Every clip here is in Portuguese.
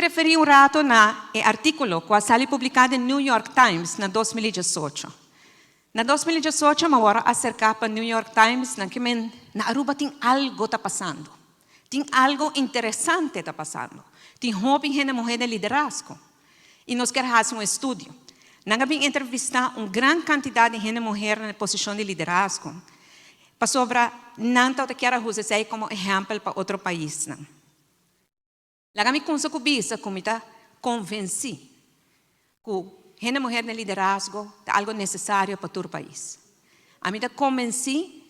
referi um rato na artículo que saiu publicado no New York Times na 2018. Na 2018, eu moro acerca para New York Times na que na Aruba tem algo tá passando. Tem algo interessante tá passando. Tem jovem gente mulher de liderazgo. E nós queremos fazer um estudo. Nós vamos entrevistar uma grande quantidade de gente mulher na posição de liderazgo. Para sobre não eu quero usar como exemplo para outro país. Lá me conseguir como está convenci que gente mulher no liderazgo é algo necessário para todo o país. A mim está convenci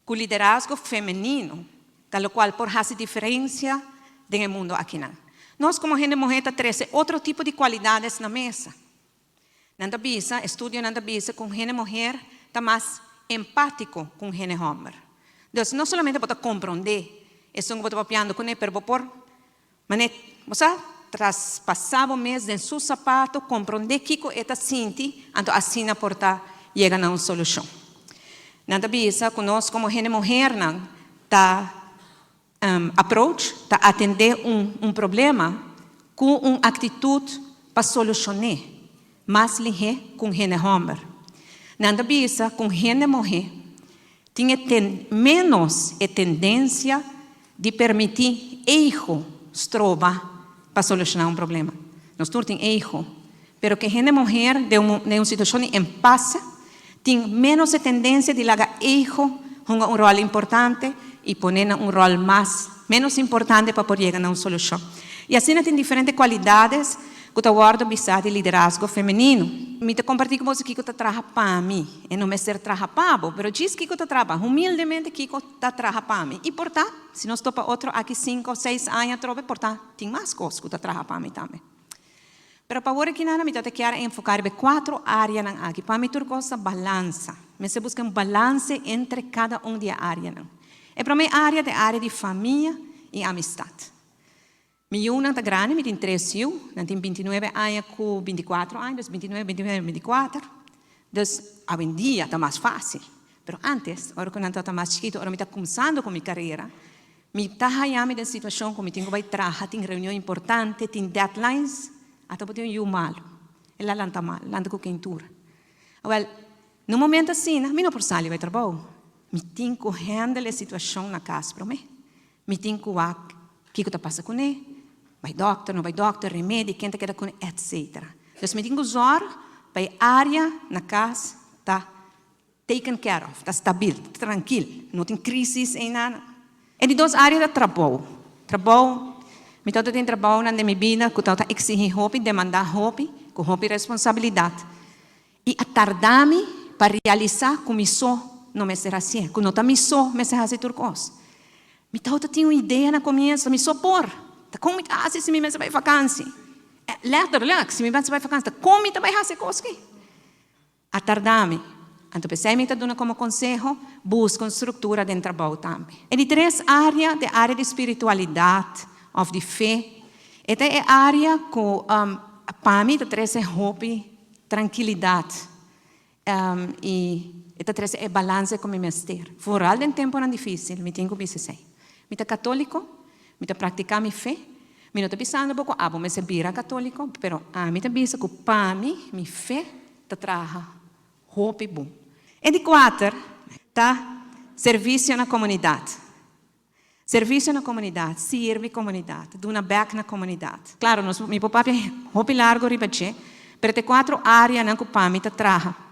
que o liderazgo feminino, tal qual por fazer diferença no mundo aqui não. Nós como gente mulher trazemos outro tipo de qualidades na mesa. Nanda bisa, estudo nanda bisa com gente mulher está mais empático com gente homem. Então, não somente para compreender, isso não para piando com ele, mas por Mas você traspassava o mês em seu sapato, compreender o que está sentindo, então assim a porta chega a uma solução. Nada bisa, conosco como gente mulher, está approach, está atender problema com uma atitude para solucionar, mais ligeiro com gente homem. Nada bisa, com gente mulher, tinha menos tendência de permitir erro trova para solucionar problema. Nós todos temos erro, mas que gente mulher de uma situação em impasse tem menos tendência de lagar erro, jogar rol importante e poner rol menos importante para poder chegar a uma solução. E assim tem diferentes qualidades que eu guardo bisa de liderazgo feminino. Me compartilho com você que eu trabalho para mim. E não me ser trabalhar para você, mas diz que eu trabalho humildemente que eu trabalho para mim. E portanto, se nós estamos outro aqui 5 ou 6 anos, portanto, tem mais coisas que eu trabalho para mim também. Mas para agora que nada, eu quero enfocar em 4 áreas aqui. Para mim, tudo coisa balança. Me se busca balance entre cada das áreas. E para mim, área de família e amizade. Meu não está grande, me tem 3 filhos, não tem 29 anos com 24 anos, 29, 24. Então, hoje em dia está mais fácil. Mas antes, agora que eu estou mais chiquito, agora eu estou começando com minha carreira, eu estou em uma situação que eu tenho que trabalhar, tem reunião importante, tem deadlines, até eu tenho mal. Ela não está mal, não está com quentura. Well, no momento assim, eu não posso sair para trabalhar. Eu tenho que handle a situação na casa para mim. Eu tenho que ver o que está passando com ele. Vai doctor, não vai doctor, remédio, quem está querendo com etc. Então, me tenho que usar para a área na casa está taken care of, está estável, tranquilo, não tem crise em nada. E de 2 áreas de trabalho. Trabalho, me tenho trabalho na minha vida, que eu exigir hobby, demandar hobby, com hobby responsabilidade. E atardar-me para realizar como isso não me será assim, que não está me só, me será assim tudo coisa. Me tenho uma ideia no começo, me só por. Como se me vai vacância? Letterlijk, se me vai vacância, como vai fazer coisas aqui? Atardar-me. Então, pensei me dando como conselho, busca uma estrutura dentro do trabalho também. E de 3 áreas, a área de espiritualidade, ou de fé, esta é a área que, para mim, traz hobby, tranquilidade. E esta traz balance com o meu ministério. Fora de tempo não difícil, me tenho que dizer. Me católico, me praticar minha fé, me não estou pensando pouco, me servir a católico, pero me estou pensando que para mim, minha fé, está trabalhando, hope bom. E de 4, tá? Serviço na comunidade. Serviço na comunidade, serve a comunidade, dar back na comunidade. Claro, meu papai é hope largo ribache, pero tem 4 áreas na que para mim está trabalhando.